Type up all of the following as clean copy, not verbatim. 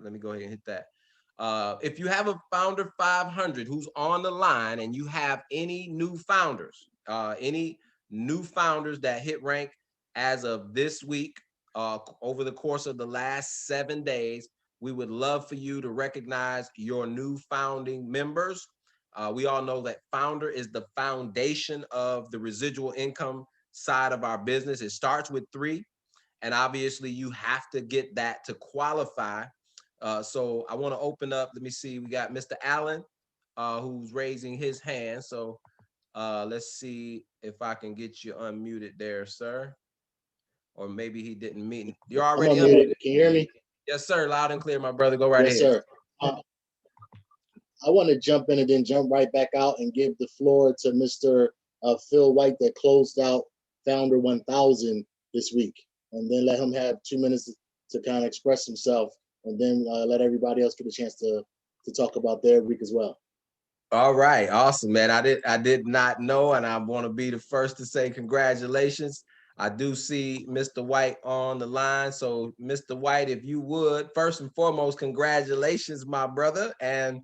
Let me go ahead and hit that. If you have a founder 500 who's on the line and you have any new founders, that hit rank as of this week, over the course of the last 7 days, we would love for you to recognize your new founding members. We all know that founder is the foundation of the residual income side of our business. It starts with 3, and obviously you have to get that to qualify. So I want to open up. Let me see. We got Mr. Allen, who's raising his hand. So let's see if I can get you unmuted there, sir. Or maybe he didn't mean. You're I'm already unmuted. unmuted. Can you hear me? Yes, sir. Loud and clear, my brother. Go right Yes, ahead. sir. I want to jump in and then jump right back out and give the floor to Mr. Phil White that closed out Founder 1000 this week. And then let him have 2 minutes to kind of express himself, and then let everybody else get a chance to talk about their week as well. All right, awesome, man. I did not know, and I want to be the first to say congratulations. I do see Mr. White on the line. So, Mr. White, if you would, first and foremost, congratulations, my brother. And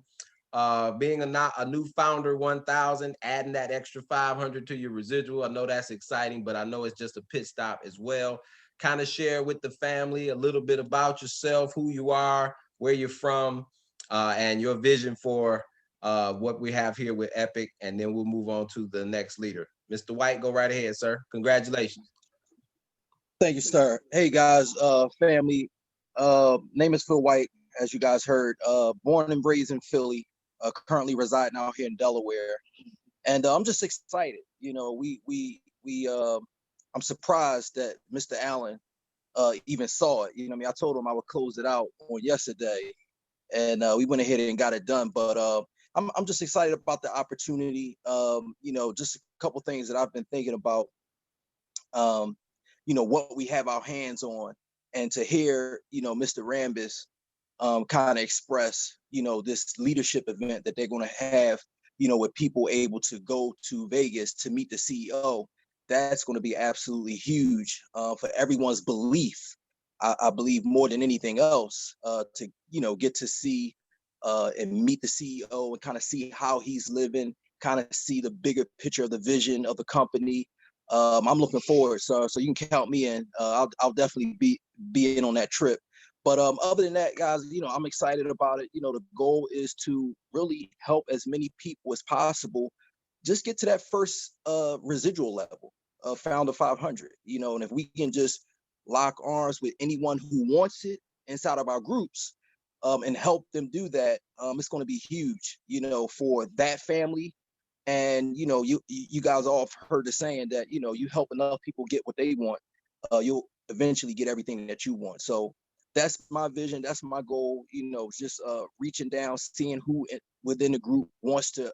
being a new founder 1000, adding that extra 500 to your residual. I know that's exciting, but I know it's just a pit stop as well. Kind of share with the family a little bit about yourself, who you are, where you're from, and your vision for what we have here with Epic, and then we'll move on to the next leader. Mr. White, go right ahead, sir. Congratulations. Thank you, sir. Hey guys, family. Name is Phil White, as you guys heard. Born and raised in Philly, currently residing out here in Delaware, and I'm just excited. You know, I'm surprised that Mr. Allen even saw it. You know, I mean, I told him I would close it out on yesterday, and we went ahead and got it done. But I'm just excited about the opportunity. You know, just a couple things that I've been thinking about. You know, what we have our hands on, and to hear, you know, Mr. Rambis kind of express, you know, this leadership event that they're going to have, you know, with people able to go to Vegas to meet the CEO. That's going to be absolutely huge for everyone's belief. I believe more than anything else, to, you know, get to see and meet the CEO and kind of see how he's living, kind of see the bigger picture of the vision of the company. I'm looking forward, so you can count me in. I'll definitely be in on that trip. But other than that, guys, you know, I'm excited about it. You know, the goal is to really help as many people as possible. Just get to that first residual level, founder 500. You know, and if we can just lock arms with anyone who wants it inside of our groups, and help them do that, it's going to be huge. You know, for that family. And you know, you guys all have heard the saying that, you know, you help enough people get what they want, you'll eventually get everything that you want. So that's my vision, that's my goal. You know, just reaching down, seeing who within the group wants to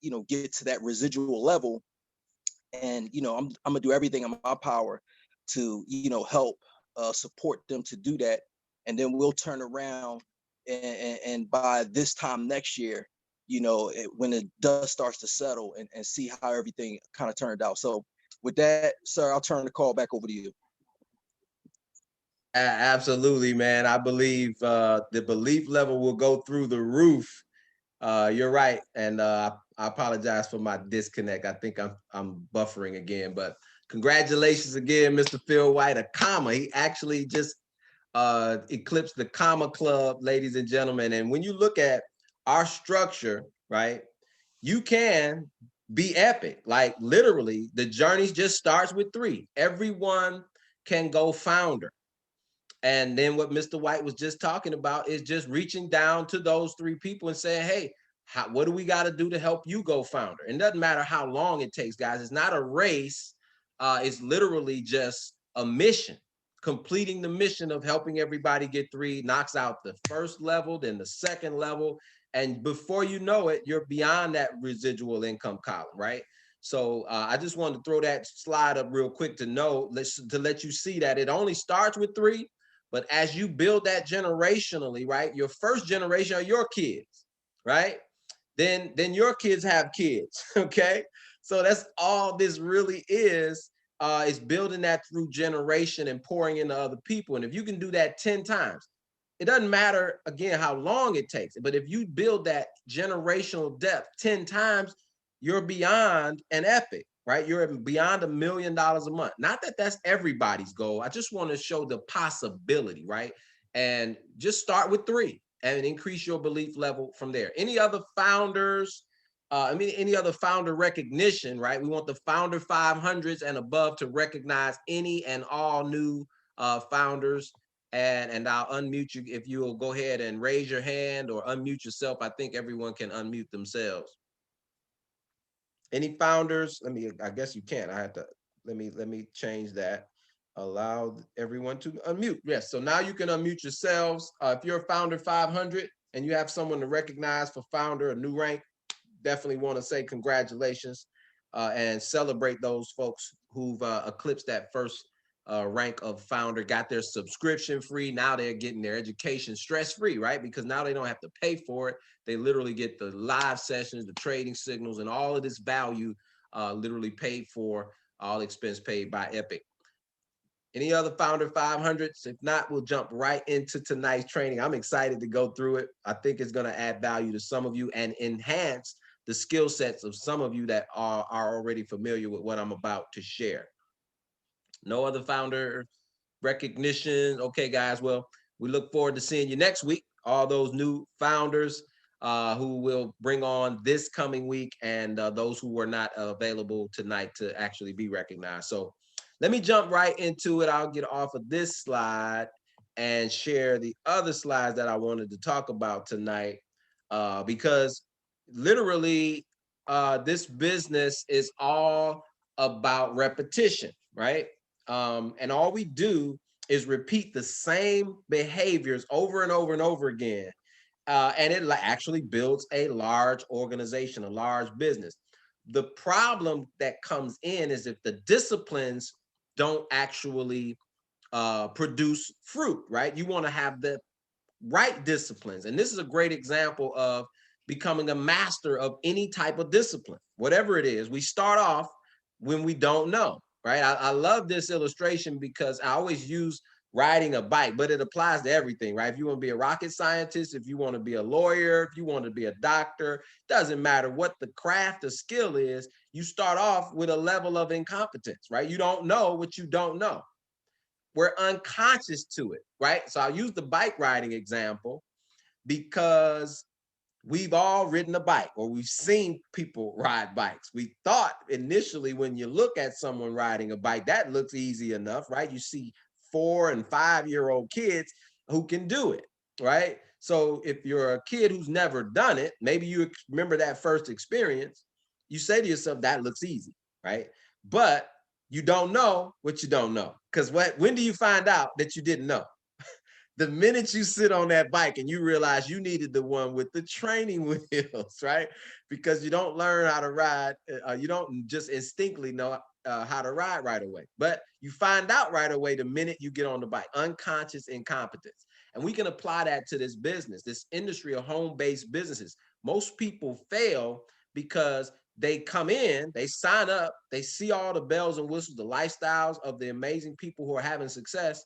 you know, get to that residual level. And you know, I'm gonna do everything in my power to, you know, help support them to do that. And then we'll turn around, and by this time next year, you know, when the dust starts to settle, and see how everything kind of turned out. So with that, sir, I'll turn the call back over to you. Absolutely, man. I believe the belief level will go through the roof. You're right, and I apologize for my disconnect. I think I'm buffering again, but congratulations again, Mr. Phil White. A comma. He actually just eclipsed the comma club, ladies and gentlemen. And when you look at our structure, right, you can be epic. Like literally, the journey just starts with 3. Everyone can go founder. And then what Mr. White was just talking about is just reaching down to those 3 people and saying, hey, what do we got to do to help you go founder? And it doesn't matter how long it takes, guys. It's not a race. It's literally just a mission. Completing the mission of helping everybody get 3 knocks out the first level, then the second level. And before you know it, you're beyond that residual income column, right? So I just wanted to throw that slide up real quick to let you see that it only starts with 3. But as you build that generationally, right, your first generation are your kids, right? Then your kids have kids, okay? So that's all this really is building that through generation and pouring into other people. And if you can do that 10 times, it doesn't matter, again, how long it takes. But if you build that generational depth 10 times, you're beyond an epic, right? You're beyond $1 million a month. Not that that's everybody's goal. I just want to show the possibility, right? And just start with 3 and increase your belief level from there. Any other founders? Any other founder recognition, right? We want the founder 500s and above to recognize any and all new founders. And I'll unmute you if you will go ahead and raise your hand or unmute yourself. I think everyone can unmute themselves. Any founders? I guess you can't. I have to, let me change that. Allow everyone to unmute. Yes, so now you can unmute yourselves. If you're a founder 500 and you have someone to recognize for founder, a new rank, definitely want to say congratulations and celebrate those folks who've eclipsed that first rank of founder, got their subscription free. Now they're getting their education stress-free, right? Because now they don't have to pay for it. They literally get the live sessions, the trading signals, and all of this value literally paid for, all expense paid by Epic. Any other founder 500s? If not, we'll jump right into tonight's training. I'm excited to go through it. I think it's going to add value to some of you and enhance the skill sets of some of you that are already familiar with what I'm about to share. No other founder recognition. Okay, guys. Well, we look forward to seeing you next week. All those new founders who will bring on this coming week, and those who were not available tonight to actually be recognized. So let me jump right into it. I'll get off of this slide and share the other slides that I wanted to talk about tonight, because literally this business is all about repetition, right? And all we do is repeat the same behaviors over and over and over again. And it actually builds a large organization, a large business. The problem that comes in is if the disciplines don't actually produce fruit, right? You want to have the right disciplines. And this is a great example of becoming a master of any type of discipline, whatever it is. We start off when we don't know, right? I love this illustration because I always use riding a bike, but it applies to everything, right? If you want to be a rocket scientist, if you want to be a lawyer, if you want to be a doctor, doesn't matter what the craft or skill is, you start off with a level of incompetence, right? You don't know what you don't know. We're unconscious to it, right? So I'll use the bike riding example because we've all ridden a bike or we've seen people ride bikes. We thought initially when you look at someone riding a bike, that looks easy enough, right? You see 4 and 5-year-old kids who can do it, right? So if you're a kid who's never done it, maybe you remember that first experience, you say to yourself, that looks easy, right? But you don't know what you don't know. Because when do you find out that you didn't know? The minute you sit on that bike and you realize you needed the one with the training wheels, right? Because you don't learn how to ride. You don't just instinctively know how to ride right away. But you find out right away the minute you get on the bike, unconscious incompetence. And we can apply that to this business, this industry of home-based businesses. Most people fail because they come in, they sign up, they see all the bells and whistles, the lifestyles of the amazing people who are having success,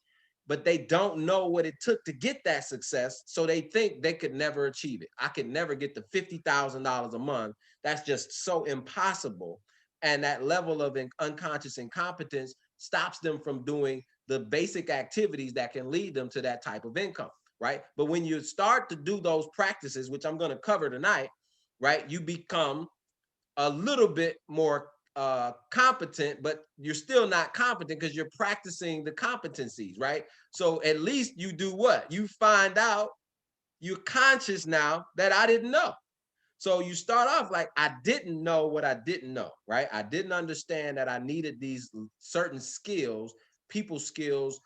but they don't know what it took to get that success. So they think they could never achieve it. I could never get to $50,000 a month. That's just so impossible. And that level of unconscious incompetence stops them from doing the basic activities that can lead them to that type of income, right? But when you start to do those practices, which I'm going to cover tonight, right, you become a little bit more competent, but you're still not competent because you're practicing the competencies, right? So at least you do what? You find out, you're conscious now that I didn't know. So you start off like, I didn't know what I didn't know, right? I didn't understand that I needed these certain skills, people skills,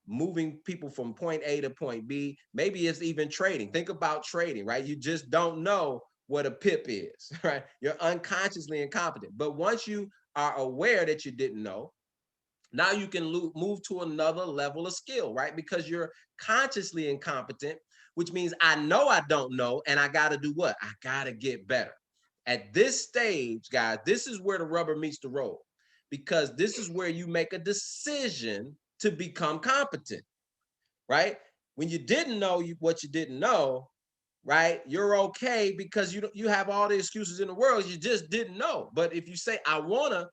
moving people from point A to point B. Maybe it's even trading. Think about trading, right? You just don't know what a pip is, right? You're unconsciously incompetent. But once you are aware that you didn't know, now you can move to another level of skill, right? Because you're consciously incompetent, which means I know I don't know, and I got to do what? I got to get better. At this stage, guys, this is where the rubber meets the road, because this is where you make a decision to become competent, right? When you didn't know what you didn't know, right? You're okay because you have all the excuses in the world. You just didn't know. But if you say, I want to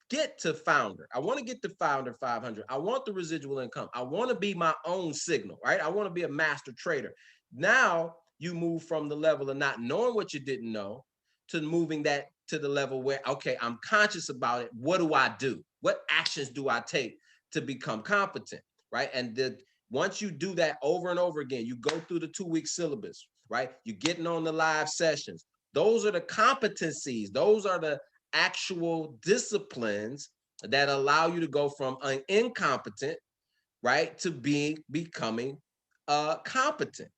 get to founder, I want to get to founder 500, I want the residual income, I want to be my own signal, right? I want to be a master trader. Now you move from the level of not knowing what you didn't know to moving that to the level where, okay, I'm conscious about it. What do I do? What actions do I take to become competent, right? And once you do that over and over again, you go through the 2-week syllabus, right? You're getting on the live sessions. Those are the competencies. Those are the actual disciplines that allow you to go from an incompetent, right, to becoming competent.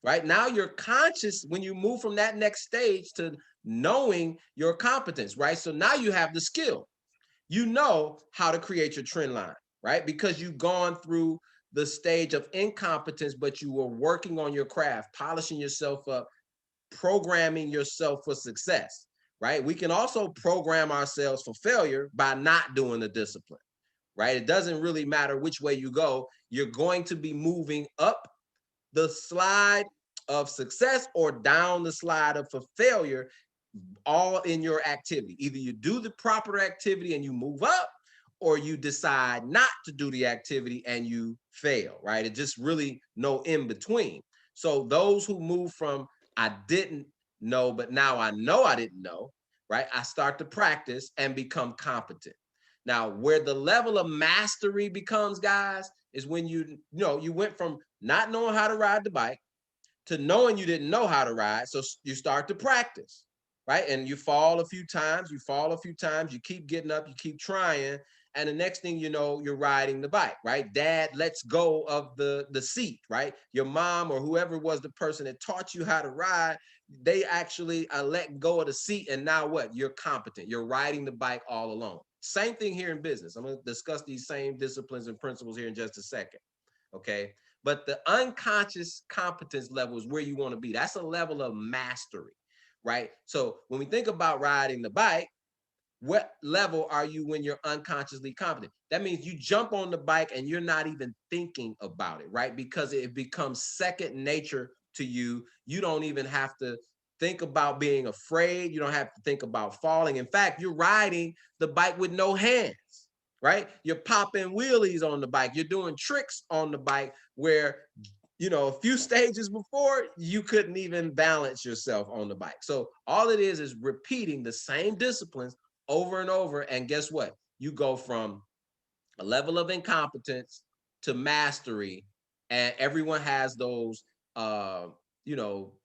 Right now, you're conscious when you move from that next stage to knowing your competence, right? So now you have the skill. You know how to create your trend line, right? Because you've gone through the stage of incompetence, but you were working on your craft, polishing yourself up, programming yourself for success, right? We can also program ourselves for failure by not doing the discipline, right? It doesn't really matter which way you go. You're going to be moving up the slide of success or down the slide of failure, all in your activity. Either you do the proper activity and you move up, or you decide not to do the activity and you fail, right? It just really no in between. So those who move from I didn't know, but now I know I didn't know, right? I start to practice and become competent. Now, where the level of mastery becomes, guys, is when you went from not knowing how to ride the bike to knowing you didn't know how to ride. So you start to practice, right? And you fall a few times, you keep getting up, you keep trying. And the next thing you know, you're riding the bike, right? Dad lets go of the seat, right? Your mom or whoever was the person that taught you how to ride, they actually let go of the seat. And now what? You're competent. You're riding the bike all alone. Same thing here in business. I'm going to discuss these same disciplines and principles here in just a second. Okay. But the unconscious competence level is where you want to be. That's a level of mastery, right? So when we think about riding the bike, what level are you when you're unconsciously competent? That means you jump on the bike and you're not even thinking about it, right? Because it becomes second nature to you. You don't even have to think about being afraid. You don't have to think about falling. In fact, you're riding the bike with no hands, right? You're popping wheelies on the bike. You're doing tricks on the bike where, a few stages before you couldn't even balance yourself on the bike. So all it is repeating the same disciplines over and over. And guess what? You go from a level of incompetence to mastery, and everyone has those,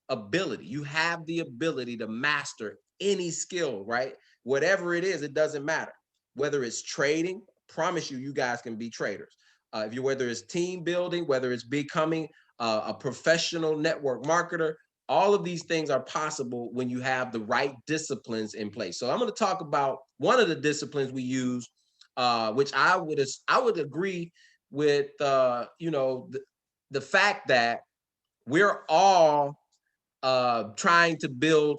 ability. You have the ability to master any skill, right? Whatever it is, it doesn't matter. Whether it's trading, promise you guys can be traders. Whether it's team building, whether it's becoming a professional network marketer, all of these things are possible when you have the right disciplines in place. So I'm going to talk about one of the disciplines we use, which I would agree with, the fact that we're all trying to build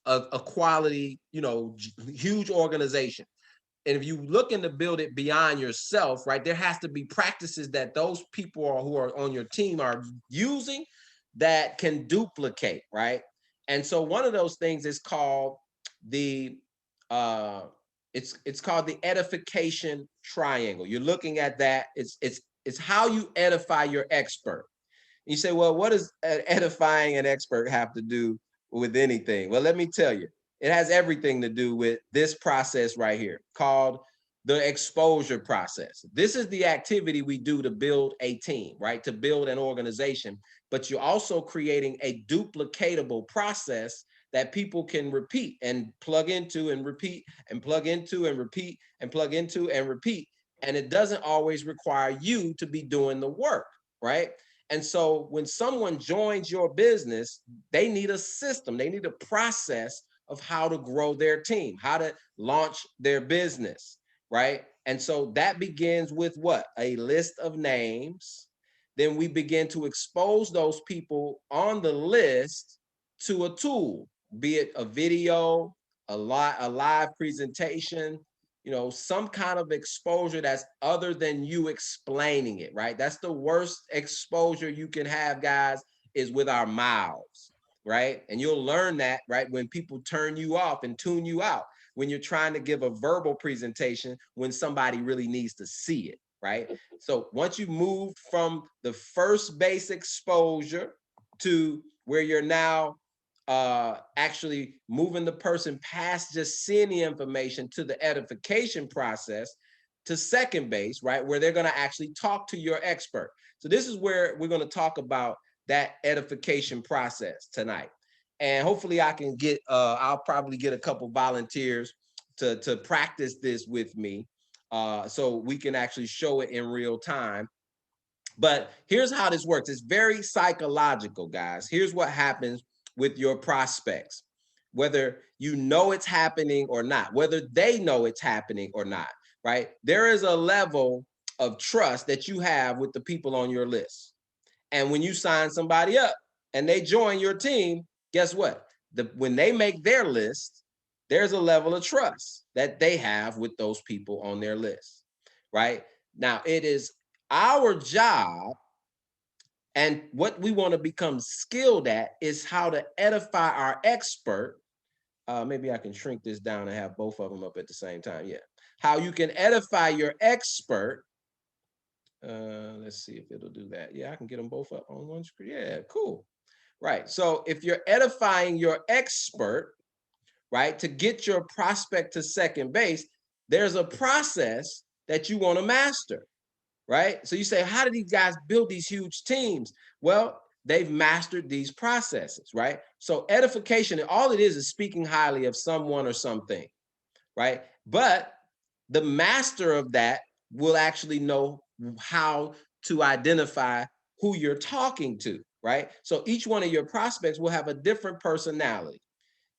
a quality, huge organization. And if you looking to build it beyond yourself, right, there has to be practices that those people who are on your team are using that can duplicate, right? And so one of those things is called the uh it's called the edification triangle. You're looking at that. It's how you edify your expert. You say, well, what does edifying an expert have to do with anything? Well, let me tell you, it has everything to do with this process right here called the exposure process. This is the activity we do to build a team, right? To build an organization, but you're also creating a duplicatable process that people can repeat and plug into and repeat and plug into and repeat and plug into and repeat. And it doesn't always require you to be doing the work, right? And so when someone joins your business, they need a system, they need a process of how to grow their team, how to launch their business, right? And so that begins with what? A list of names. Then we begin to expose those people on the list to a tool, be it a video, a live presentation, some kind of exposure that's other than you explaining it, right? That's the worst exposure you can have, guys, is with our mouths, right? And you'll learn that, right, when people turn you off and tune you out, when you're trying to give a verbal presentation, when somebody really needs to see it, right? So once you move from the first base exposure to where you're now actually moving the person past just seeing the information to the edification process to second base, right? Where they're going to actually talk to your expert. So this is where we're going to talk about that edification process tonight. And hopefully I can get, I'll probably get a couple volunteers to practice this with me so we can actually show it in real time. But here's how this works. It's very psychological, guys. Here's what happens with your prospects, whether you know it's happening or not, whether they know it's happening or not, right? There is a level of trust that you have with the people on your list. And when you sign somebody up and they join your team, guess what? When they make their list, there's a level of trust that they have with those people on their list, right? Now, it is our job, and what we want to become skilled at is how to edify our expert. Maybe I can shrink this down and have both of them up at the same time. Yeah. How you can edify your expert. Let's see if it'll do that. Yeah, I can get them both up on one screen. Yeah, cool. Right. So if you're edifying your expert, right, to get your prospect to second base, there's a process that you want to master. Right? So you say, how do these guys build these huge teams? Well, they've mastered these processes, right? So edification, all it is speaking highly of someone or something, right? But the master of that will actually know how to identify who you're talking to, right? So each one of your prospects will have a different personality.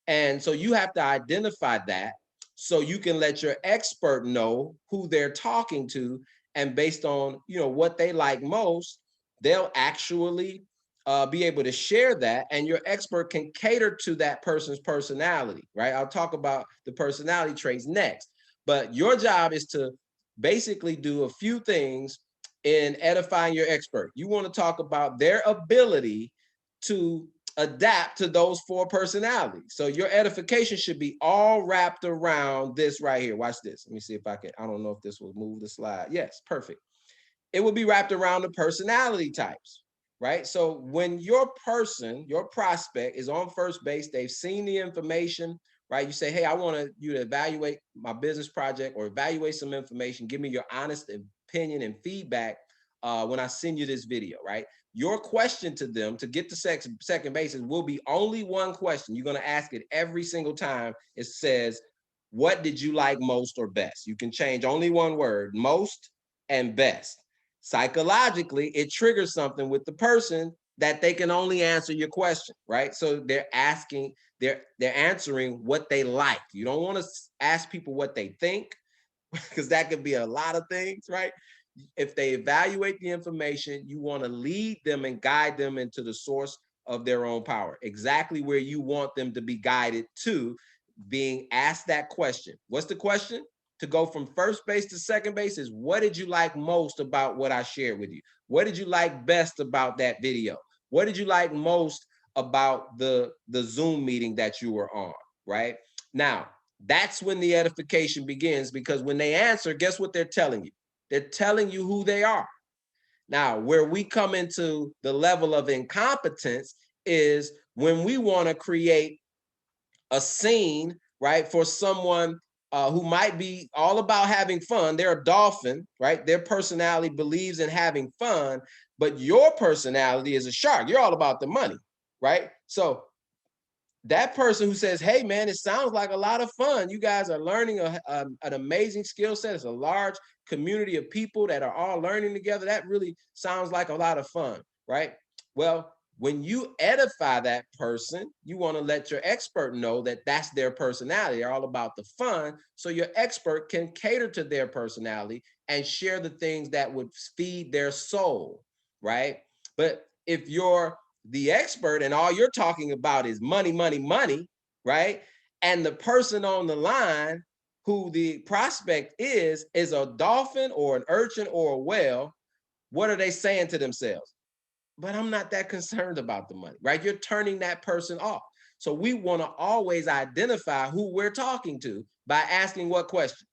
And so you have to identify that so you can let your expert know who they're talking to. And based on, what they like most, they'll actually be able to share that. And your expert can cater to that person's personality, right? I'll talk about the personality traits next. But your job is to basically do a few things in edifying your expert. You want to talk about their ability to adapt to those four personalities. So your edification should be all wrapped around this right here. Watch this. Let me see if I can. I don't know if this will move the slide. Yes, perfect. It will be wrapped around the personality types, right? So when your prospect is on first base, they've seen the information, right? You say, hey, I want you to evaluate my business project or evaluate some information. Give me your honest opinion and feedback when I send you this video, right? Your question to them to get to second bases will be only one question. You're going to ask it every single time it says, what did you like most or best? You can change only one word, most and best. Psychologically, it triggers something with the person that they can only answer your question, right? So they're answering what they like. You don't want to ask people what they think because that could be a lot of things, right? If they evaluate the information, you want to lead them and guide them into the source of their own power, exactly where you want them to be guided to, being asked that question. What's the question? To go from first base to second base is, what did you like most about what I shared with you? What did you like best about that video? What did you like most about the Zoom meeting that you were on, right? Now, that's when the edification begins, because when they answer, guess what they're telling you? They're telling you who they are. Now, where we come into the level of incompetence is when we want to create a scene, right, for someone who might be all about having fun. They're a dolphin, right? Their personality believes in having fun, but your personality is a shark. You're all about the money, right? So that person who says, hey, man, it sounds like a lot of fun. You guys are learning an amazing skill set. It's a large community of people that are all learning together. That really sounds like a lot of fun, right? Well, when you edify that person, you want to let your expert know that that's their personality. They're all about the fun. So your expert can cater to their personality and share the things that would feed their soul, right? But if you're the expert and all you're talking about is money, money, money, right? And the person on the line who the prospect is a dolphin or an urchin or a whale, what are they saying to themselves? But I'm not that concerned about the money, right? You're turning that person off. So we want to always identify who we're talking to by asking what question?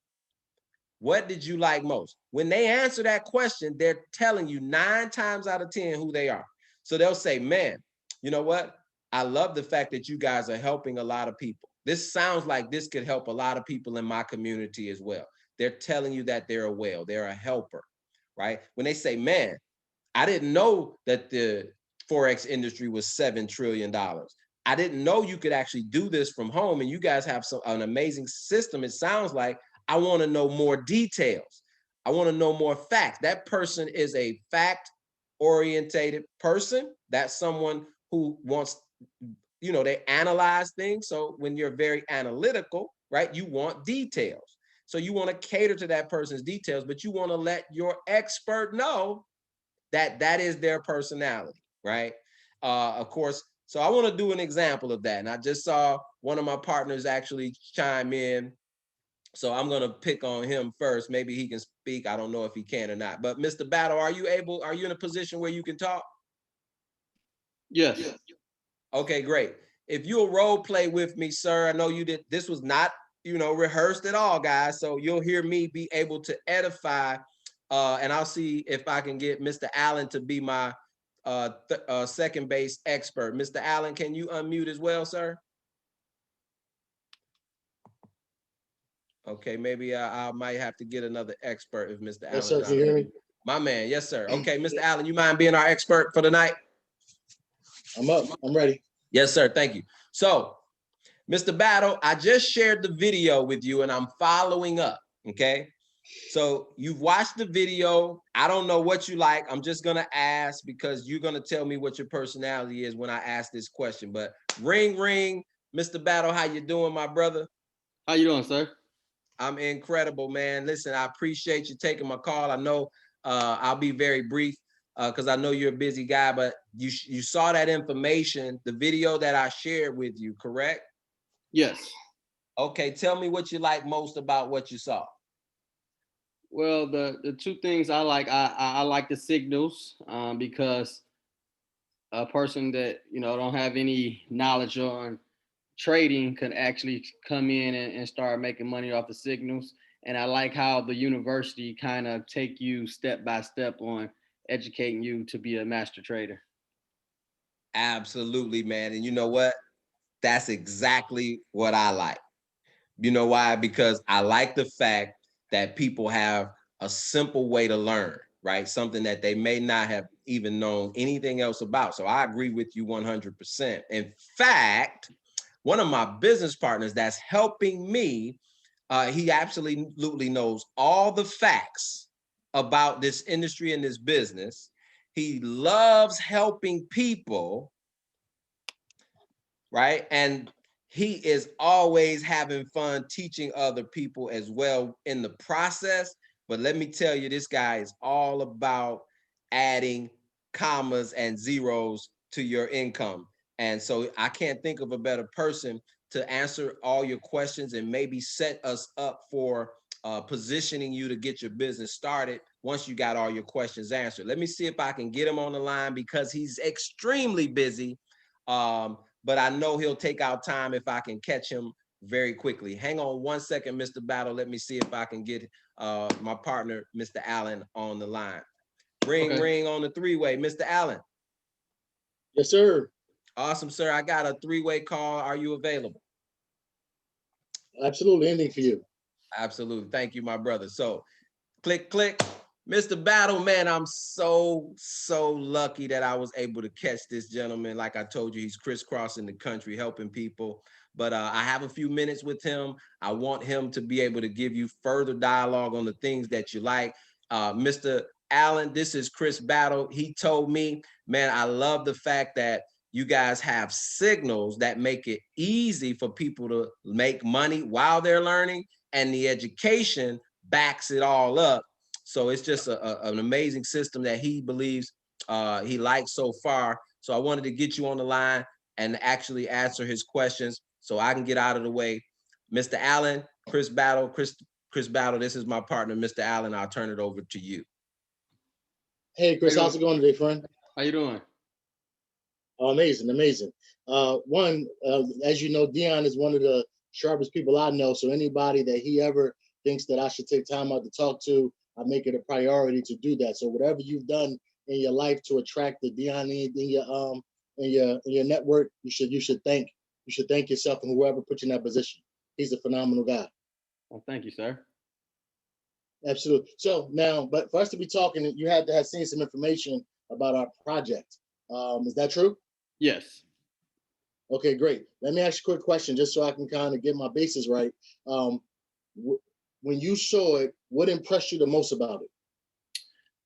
What did you like most? When they answer that question, they're telling you 9 times out of 10 who they are. So they'll say, man, you know what? I love the fact that you guys are helping a lot of people. This sounds like this could help a lot of people in my community as well. They're telling you that they're a whale, they're a helper, right? When they say, man, I didn't know that the Forex industry was $7 trillion. I didn't know you could actually do this from home. And you guys have an amazing system. It sounds like I want to know more details. I want to know more facts. That person is a fact orientated person. That's someone who wants, they analyze things. So when you're very analytical, right, you want details. So you want to cater to that person's details, but you want to let your expert know that that is their personality, right? Of course, so I want to do an example of that. And I just saw one of my partners actually chime in. So I'm going to pick on him first. Maybe he can speak. I don't know if he can or not. But Mr. Battle, are you in a position where you can talk? Yes. Okay, great. If you'll role play with me, sir, I know you did. This was not, rehearsed at all, guys. So you'll hear me be able to edify, and I'll see if I can get Mr. Allen to be my second base expert. Mr. Allen, can you unmute as well, sir? Okay, maybe I might have to get another expert if Mr. Allen. Yes, sir. Can you hear me? My man, yes, sir. Okay, Mr. Allen, you mind being our expert for the night? I'm up. I'm ready. Yes, sir. Thank you. So, Mr. Battle, I just shared the video with you and I'm following up, okay? So you've watched the video. I don't know what you like. I'm just gonna ask because you're gonna tell me what your personality is when I ask this question. But ring, ring, Mr. Battle, how you doing, my brother? How you doing, sir? I'm incredible, man. Listen, I appreciate you taking my call. I know I'll be very brief because I know you're a busy guy, but you saw that information, the video that I shared with you, correct? Yes. Okay, tell me what you like most about what you saw. Well, the two things I like, I like the signals because a person that don't have any knowledge on trading can actually come in and start making money off the signals. And I like how the university kind of take you step by step on educating you to be a master trader. Absolutely, man. And you know what? That's exactly what I like. You know why? Because I like the fact that people have a simple way to learn, right? Something that they may not have even known anything else about. So I agree with you 100%. In fact, one of my business partners that's helping me, he absolutely knows all the facts about this industry and this business. He loves helping people, right? And he is always having fun teaching other people as well in the process. But let me tell you, this guy is all about adding commas and zeros to your income. And so I can't think of a better person to answer all your questions and maybe set us up for positioning you to get your business started once you got all your questions answered. Let me see if I can get him on the line because he's extremely busy. But I know he'll take out time if I can catch him very quickly. Hang on one second, Mr. Battle. Let me see if I can get my partner, Mr. Allen, on the line. Ring, Okay. ring on the three-way. Mr. Allen. Yes, sir. Awesome, sir. I got a three-way call. Are you available? Absolutely. Anything for you. Absolutely. Thank you, my brother. So click, click. Mr. Battle, man, I'm so lucky that I was able to catch this gentleman. Like I told you, he's crisscrossing the country, helping people. But I have a few minutes with him. I want him to be able to give you further dialogue on the things that you like. Mr. Allen, this is Chris Battle. He told me, man, I love the fact that you guys have signals that make it easy for people to make money while they're learning, and the education backs it all up. So it's just an amazing system that he believes he likes so far. So I wanted to get you on the line and actually answer his questions so I can get out of the way. Mr. Allen, Chris Battle, Chris Battle, this is my partner, Mr. Allen. I'll turn it over to you. Hey, Chris, how's it going today, friend? How you doing? Amazing, amazing. As you know, Dion is one of the sharpest people I know. So anybody that he ever thinks that I should take time out to talk to, I make it a priority to do that. So whatever you've done in your life to attract the Dion in your network, you should thank yourself and whoever put you in that position. He's a phenomenal guy. Well, thank you, sir. Absolutely. So now, but for us to be talking, you had to have seen some information about our project. Is that true? Yes. Okay, great. Let me ask you a quick question, just so I can kind of get my bases right. When you saw it, what impressed you the most about it?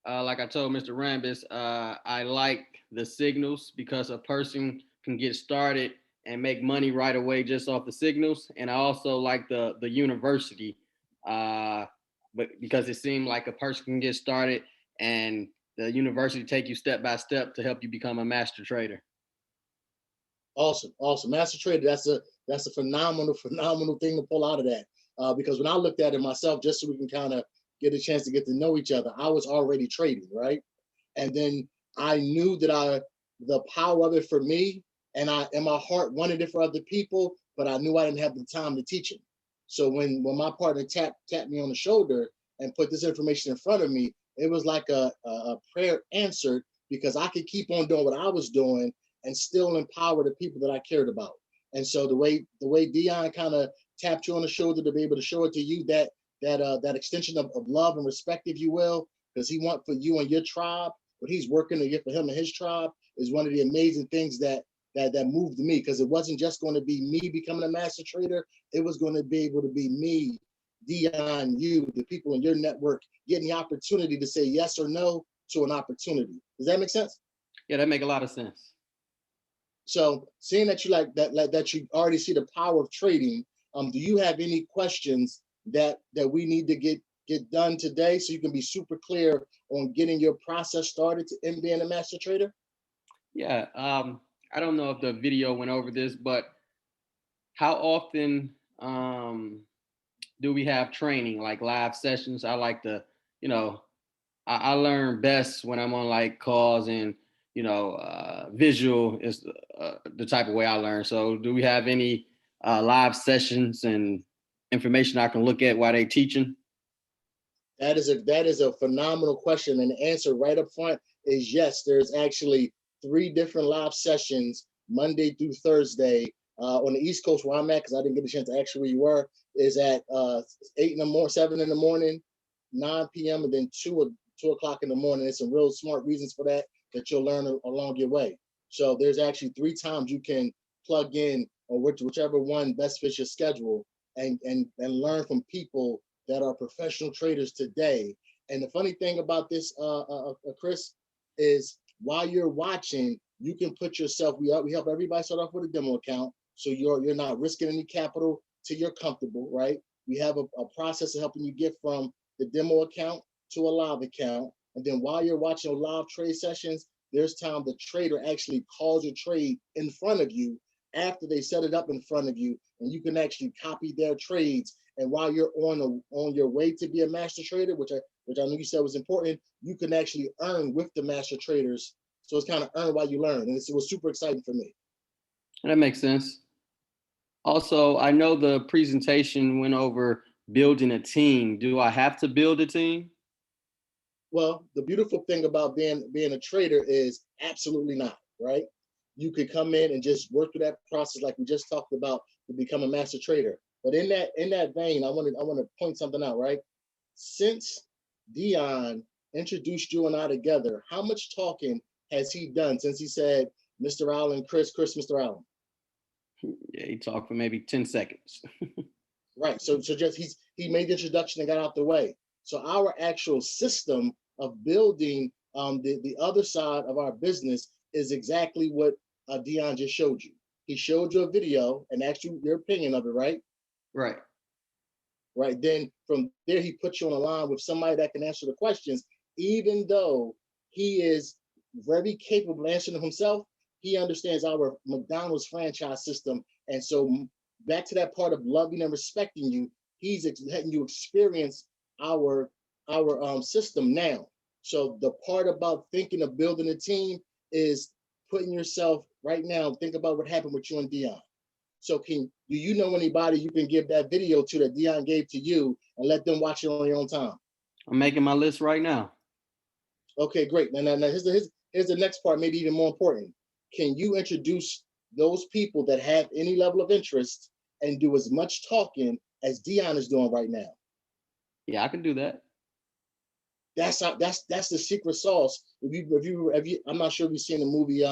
Like I told Mr. Rambis, I like the signals because a person can get started and make money right away just off the signals. And I also like the university, but because it seemed like a person can get started and the university take you step by step to help you become a master trader. Awesome, awesome. Master trader, that's a phenomenal thing to pull out of that. Because when I looked at it myself, just so we can kind of get a chance to get to know each other, I was already trading, right? And then I knew that the power of it for me, and in my heart wanted it for other people, but I knew I didn't have the time to teach it. So when my partner tapped me on the shoulder and put this information in front of me, it was like a prayer answered, because I could keep on doing what I was doing and still empower the people that I cared about. And so the way Dion kind of tapped you on the shoulder to be able to show it to you, that extension of love and respect, if you will, because he wants for you and your tribe, what he's working to get for him and his tribe, is one of the amazing things that moved me, because it wasn't just going to be me becoming a master trader. It was going to be able to be me, Dion, you, the people in your network, getting the opportunity to say yes or no to an opportunity. Does that make sense? Yeah, that make a lot of sense. So seeing that you that you already see the power of trading, do you have any questions that we need to get done today, so you can be super clear on getting your process started in being a master trader? Yeah. I don't know if the video went over this, but how often do we have training, like live sessions? I like to, I learn best when I'm on like calls, and visual is the type of way I learn. So do we have any live sessions and information I can look at while they teaching? That is a phenomenal question, and the answer right up front is yes. There's actually 3 different live sessions, Monday through Thursday, on the East Coast where I'm at, because I didn't get a chance to ask you where you were. Is at 8 in the morning, 7 in the morning, 9 p.m., and then 2 o'clock in the morning. There's some real smart reasons for that you'll learn along your way. So there's actually 3 times you can plug in, or whichever one best fits your schedule, and learn from people that are professional traders today. And the funny thing about this, Chris, is while you're watching, you can put yourself. We help everybody start off with a demo account, so you're not risking any capital till you're comfortable, right? We have a process of helping you get from the demo account to a live account. And then while you're watching live trade sessions, there's time the trader actually calls your trade in front of you after they set it up in front of you, and you can actually copy their trades. And while you're on your way to be a master trader, which I know you said was important, you can actually earn with the master traders. So it's kind of earn while you learn, and it was super exciting for me. That makes sense. Also, I know the presentation went over building a team. Do I have to build a team? Well, the beautiful thing about being a trader is absolutely not, right? You could come in and just work through that process like we just talked about to become a master trader. But in that vein, I want to point something out, right? Since Dion introduced you and I together, how much talking has he done since he said, Mr. Allen, Chris, Mr. Allen? Yeah, he talked for maybe 10 seconds. Right. So just he made the introduction and got out the way. So our actual system of building the other side of our business is exactly what Dion just showed you. He showed you a video and asked you your opinion of it, right? Right. Right. Then from there, he put you on a line with somebody that can answer the questions, even though he is very capable of answering them himself. He understands our McDonald's franchise system. And so back to that part of loving and respecting you, he's letting you experience our system now. So the part about thinking of building a team is putting yourself right now. Think about what happened with you and Dion. So do you know anybody you can give that video to that Dion gave to you and let them watch it on your own time? I'm making my list right now. Okay, great. Now here's the next part, maybe even more important. Can you introduce those people that have any level of interest and do as much talking as Dion is doing right now? Yeah, I can do that. That's the secret sauce. If you, I'm not sure if you've seen the movie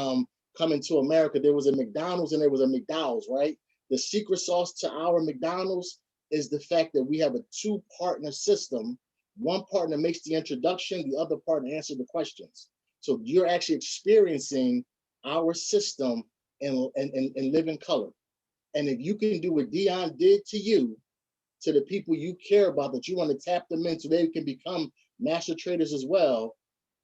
Coming to America. There was a McDonald's and there was a McDowell's, right? The secret sauce to our McDonald's is the fact that we have a two-partner system. One partner makes the introduction, the other partner answers the questions. So you're actually experiencing our system in living color. And if you can do what Dion did to you, to the people you care about, that you want to tap them in so they can become master traders as well,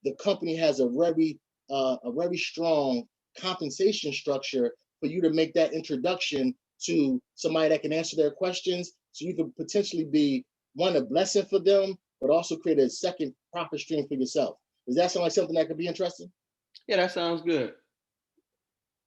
the company has a very strong compensation structure for you to make that introduction to somebody that can answer their questions, so you could potentially be one, a blessing for them, but also create a second profit stream for yourself. Does that sound like something that could be interesting? Yeah, that sounds good.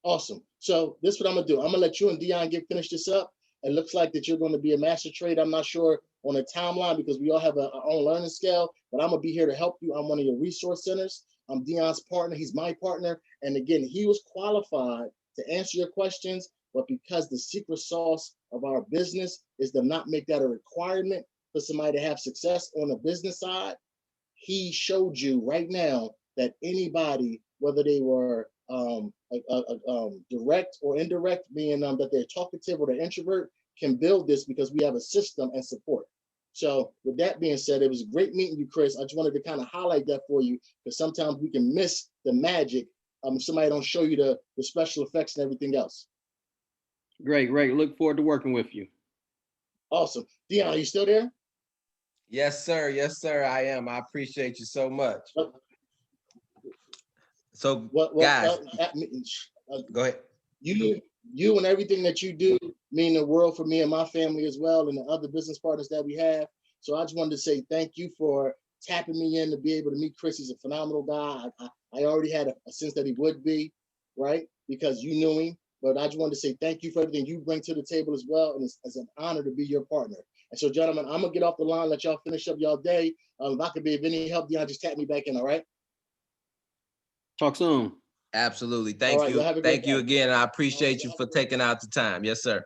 Awesome. So this is what I'm gonna do. I'm gonna let you and Dion finish this up. It looks like that you're going to be a master trader. I'm not sure on the timeline because we all have our own learning scale, but I'm gonna be here to help you. I'm one of your resource centers. I'm Dion's partner. He's my partner. And again, he was qualified to answer your questions, but because the secret sauce of our business is to not make that a requirement for somebody to have success on the business side, he showed you right now that anybody, whether they were direct or indirect, meaning that they're talkative or they're introvert, can build this because we have a system and support. So with that being said, it was great meeting you, Chris. I just wanted to kind of highlight that for you because sometimes we can miss the magic if somebody don't show you the special effects and everything else. Great. Look forward to working with you. Awesome. Dion, are you still there? Yes, sir. Yes, sir. I am. I appreciate you so much. So, guys, go ahead. You and everything that you do mean the world for me and my family as well, and the other business partners that we have. So I just wanted to say thank you for tapping me in to be able to meet Chris. He's a phenomenal guy. I already had a sense that he would be, right? Because you knew him. But I just wanted to say thank you for everything you bring to the table as well. And it's an honor to be your partner. And so, gentlemen, I'm going to get off the line, let y'all finish up y'all day. If I could be of any help, Dion, just tap me back in, all right? Talk soon. Absolutely. Thank you. Thank you again. I appreciate you for taking out the time. Yes, sir.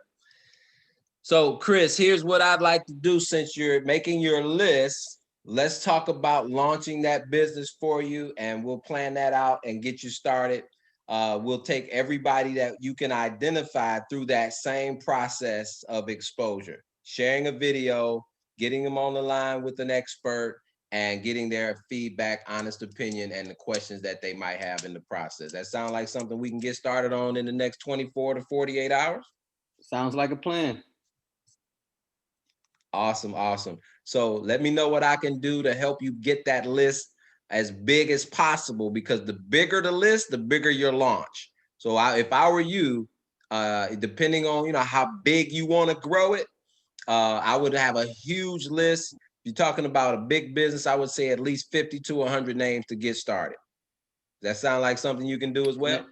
So, Chris, here's what I'd like to do since you're making your list. Let's talk about launching that business for you, and we'll plan that out and get you started. We'll take everybody that you can identify through that same process of exposure, sharing a video, getting them on the line with an expert, and getting their feedback, honest opinion, and the questions that they might have in the process. That sound like something we can get started on in the next 24 to 48 hours? Sounds like a plan. Awesome, awesome. So let me know what I can do to help you get that list as big as possible, because the bigger the list, the bigger your launch. So if I were you, depending on how big you want to grow it, I would have a huge list. If you're talking about a big business, I would say at least 50 to 100 names to get started. Does that sound like something you can do as well?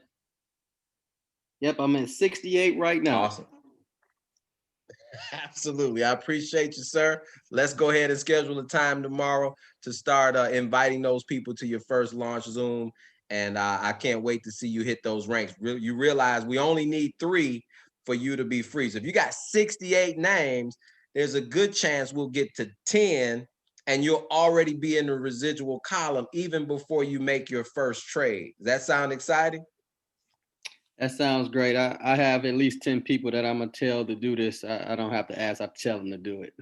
Yep, I'm at 68 right now. Awesome. Absolutely. I appreciate you, sir. Let's go ahead and schedule a time tomorrow to start inviting those people to your first launch Zoom. And I can't wait to see you hit those ranks. You realize we only need 3 for you to be free. So if you got 68 names, there's a good chance we'll get to 10 and you'll already be in the residual column even before you make your first trade. Does that sound exciting? That sounds great. I have at least 10 people that I'm going to tell to do this. I don't have to ask. I tell them to do it.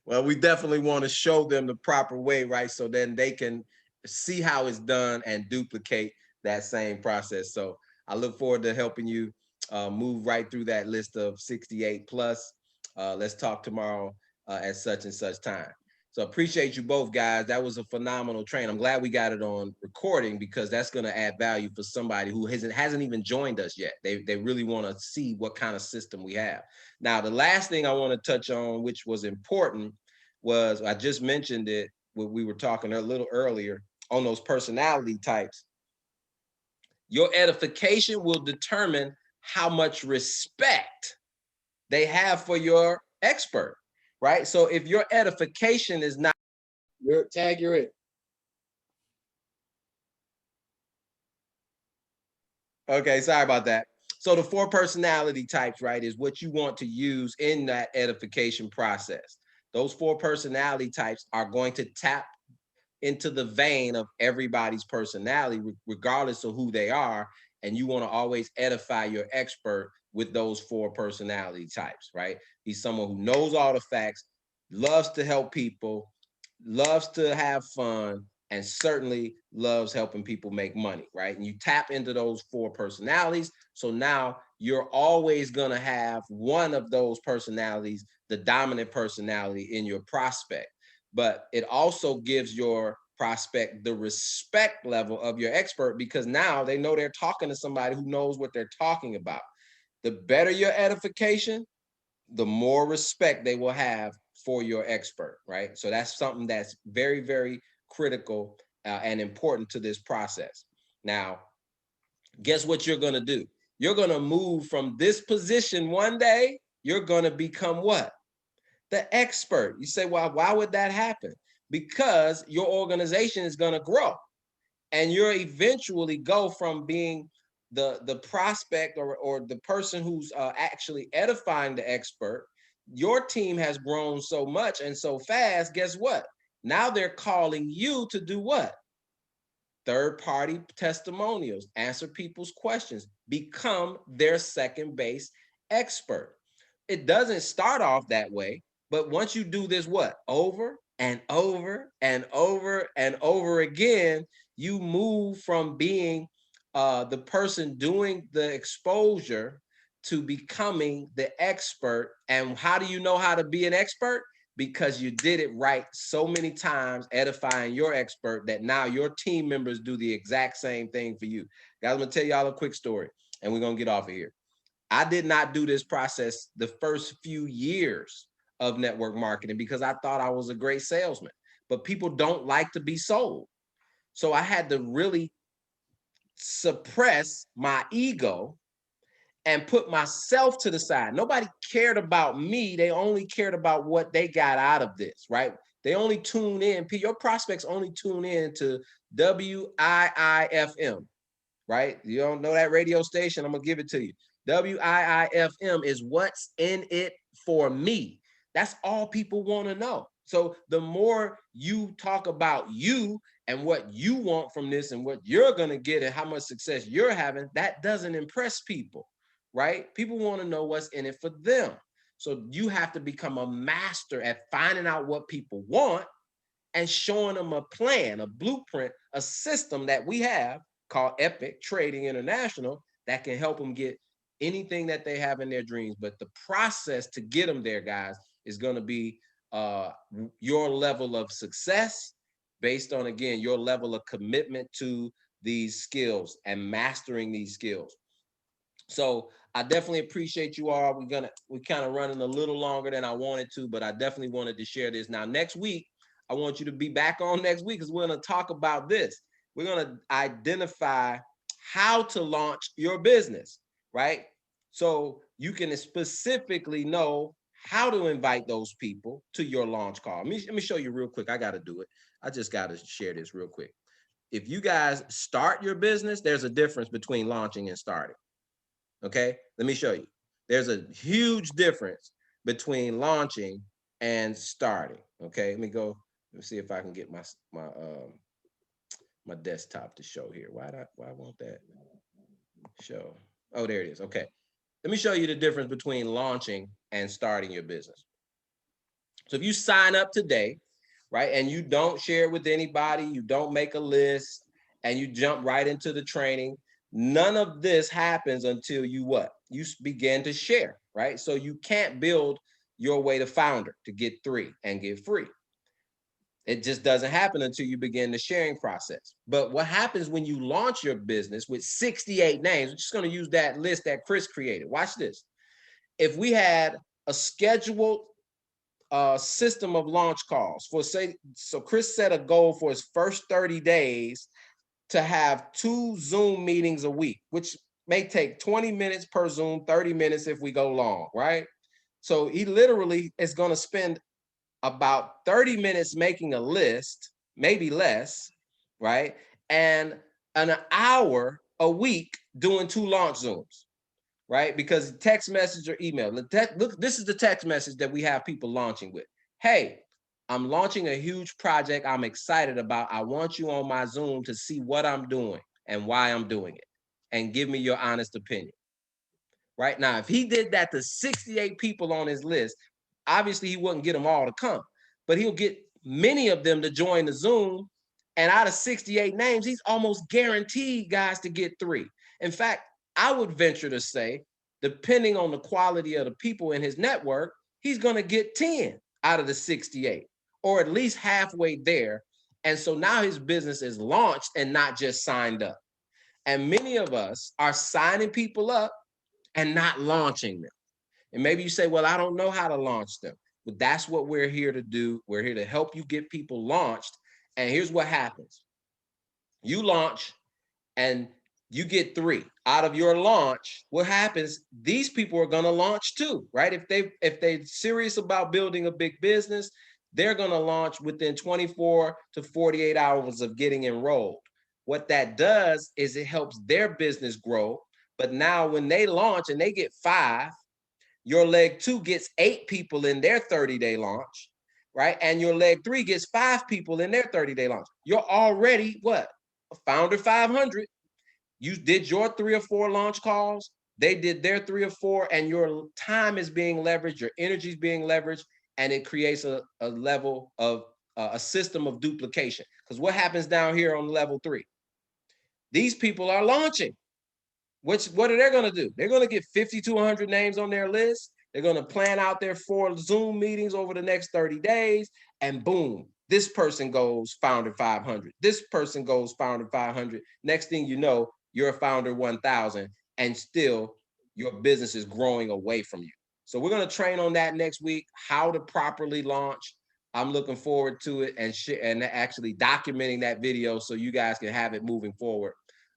Well, we definitely want to show them the proper way, right? So then they can see how it's done and duplicate that same process. So I look forward to helping you move right through that list of 68 plus. Let's talk tomorrow at such and such time. So appreciate you both, guys. That was a phenomenal train. I'm glad we got it on recording because that's going to add value for somebody who hasn't even joined us yet. They really want to see what kind of system we have. Now, the last thing I want to touch on, which was important, was I just mentioned it when we were talking a little earlier on those personality types. Your edification will determine how much respect they have for your expert, right? So if your edification is not You're it. okay, sorry about that. So the 4 personality types, right, is what you want to use in that edification process. Those 4 personality types are going to tap into the vein of everybody's personality, regardless of who they are. And you want to always edify your expert with those 4 personality types, right? He's someone who knows all the facts, loves to help people, loves to have fun, and certainly loves helping people make money, right? And you tap into those 4 personalities. So now you're always going to have one of those personalities, the dominant personality in your prospect. But it also gives your prospect the respect level of your expert because now they know they're talking to somebody who knows what they're talking about. The better your edification, the more respect they will have for your expert, right? So that's something that's very, very critical and important to this process. Now, guess what you're going to do? You're going to move from this position one day, you're going to become what? The expert. You say, well, why would that happen? Because your organization is going to grow and you're eventually go from being the prospect or the person who's actually edifying the expert. Your team has grown so much and so fast. Guess what? Now they're calling you to do what? Third-party testimonials, answer people's questions, become their second base expert. It doesn't start off that way, but once you do this, what? Over and over and over and over again, you move from being the person doing the exposure to becoming the expert. And how do you know how to be an expert? Because you did it right so many times, edifying your expert, that now your team members do the exact same thing for you. Guys, I'm gonna tell y'all a quick story and we're gonna get off of here. I did not do this process the first few years of network marketing because I thought I was a great salesman, but people don't like to be sold. So I had to really suppress my ego and put myself to the side. Nobody cared about me. They only cared about what they got out of this, right? They only tune in. Your prospects only tune in to WIIFM, right? You don't know that radio station? I'm going to give it to you. WIIFM is what's in it for me. That's all people want to know. So the more you talk about you and what you want from this and what you're going to get and how much success you're having, that doesn't impress people, right? People want to know what's in it for them. So you have to become a master at finding out what people want and showing them a plan, a blueprint, a system that we have called Epic Trading International that can help them get anything that they have in their dreams. But the process to get them there, guys, is going to be your level of success based on, again, your level of commitment to these skills and mastering these skills. So I definitely appreciate you all. We're kind of running a little longer than I wanted to, but I definitely wanted to share this. Now, next week, I want you to be back on next week because we're going to talk about this. We're going to identify how to launch your business, right? So you can specifically know how to invite those people to your launch call. Let me show you real quick. I got to do it. I just got to share this real quick. If you guys start your business, there's a difference between launching and starting. Okay, let me show you. There's a huge difference between launching and starting. Okay, let me see if I can get my desktop to show here. Why won't that show? Oh, there it is. Okay, let me show you the difference between launching and starting your business. So if you sign up today, right, and you don't share it with anybody, you don't make a list, and you jump right into the training, none of this happens until you what? You begin to share, right? So you can't build your way to founder to get 3 and get free. It just doesn't happen until you begin the sharing process. But what happens when you launch your business with 68 names? I'm just going to use that list that Chris created. Watch this. If we had a scheduled system of launch calls for, say, so Chris set a goal for his first 30 days to have 2 Zoom meetings a week, which may take 20 minutes per Zoom, 30 minutes if we go long, right? So he literally is going to spend about 30 minutes making a list, maybe less, right? And an hour a week doing 2 launch Zooms, right? Because text message or email. Look, this is the text message that we have people launching with. Hey, I'm launching a huge project I'm excited about. I want you on my Zoom to see what I'm doing and why I'm doing it, and give me your honest opinion. Right now, if he did that to 68 people on his list, obviously he wouldn't get them all to come, but he'll get many of them to join the Zoom. And out of 68 names, he's almost guaranteed guys to get 3. In fact, I would venture to say, depending on the quality of the people in his network, he's going to get 10 out of the 68, or at least halfway there. And so now his business is launched and not just signed up. And many of us are signing people up and not launching them. And maybe you say, well, I don't know how to launch them. But that's what we're here to do. We're here to help you get people launched. And here's what happens. You launch and you get 3 out of your launch. What happens? These people are going to launch too, right? If they're serious about building a big business, they're going to launch within 24 to 48 hours of getting enrolled. What that does is it helps their business grow. But now when they launch and they get 5, your leg 2 gets 8 people in their 30-day launch, right? And your leg 3 gets 5 people in their 30-day launch. You're already what? A Founder 500. You did your 3 or 4 launch calls. They did their 3 or 4, and your time is being leveraged, your energy is being leveraged, and it creates a level of a system of duplication. Because what happens down here on level 3? These people are launching. What are they going to do? They're going to get 50 to 100 names on their list. They're going to plan out their 4 Zoom meetings over the next 30 days. And boom, this person goes Founder 500. This person goes Founder 500. Next thing you know, you're a Founder 1000, and still your business is growing away from you. So we're going to train on that next week, how to properly launch. I'm looking forward to it, and actually documenting that video so you guys can have it moving forward.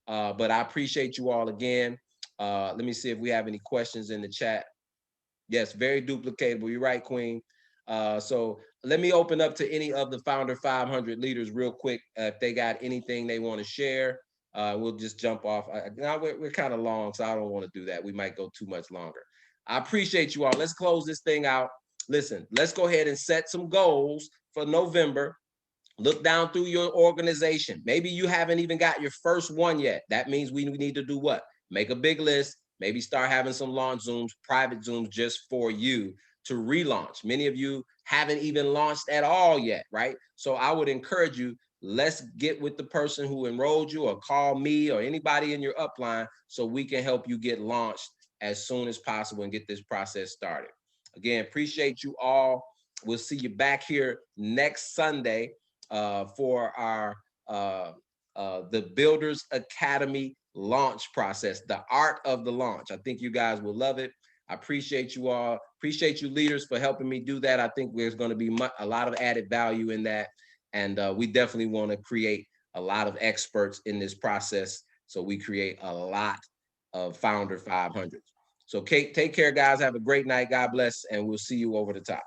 But I appreciate you all again. Let me see if we have any questions in the chat. Yes, very duplicatable. You're right, Queen. So let me open up to any of the Founder 500 leaders real quick. If they got anything they want to share, we'll just jump off. Now we're kind of long, so I don't want to do that. We might go too much longer. I appreciate you all. Let's close this thing out. Listen, let's go ahead and set some goals for November. Look down through your organization. Maybe you haven't even got your first one yet. That means we need to do what? Make a big list. Maybe start having some launch Zooms, private Zooms just for you to relaunch. Many of you haven't even launched at all yet, right? So I would encourage you, let's get with the person who enrolled you, or call me or anybody in your upline so we can help you get launched as soon as possible and get this process started. Again, appreciate you all. We'll see you back here next Sunday for our the Builders Academy launch process, the art of the launch. I think you guys will love it. I appreciate you all. Appreciate you leaders for helping me do that. I think there's going to be a lot of added value in that. And we definitely want to create a lot of experts in this process, so we create a lot of Founder 500s. So Kate, take care, guys. Have a great night. God bless. And we'll see you over the top.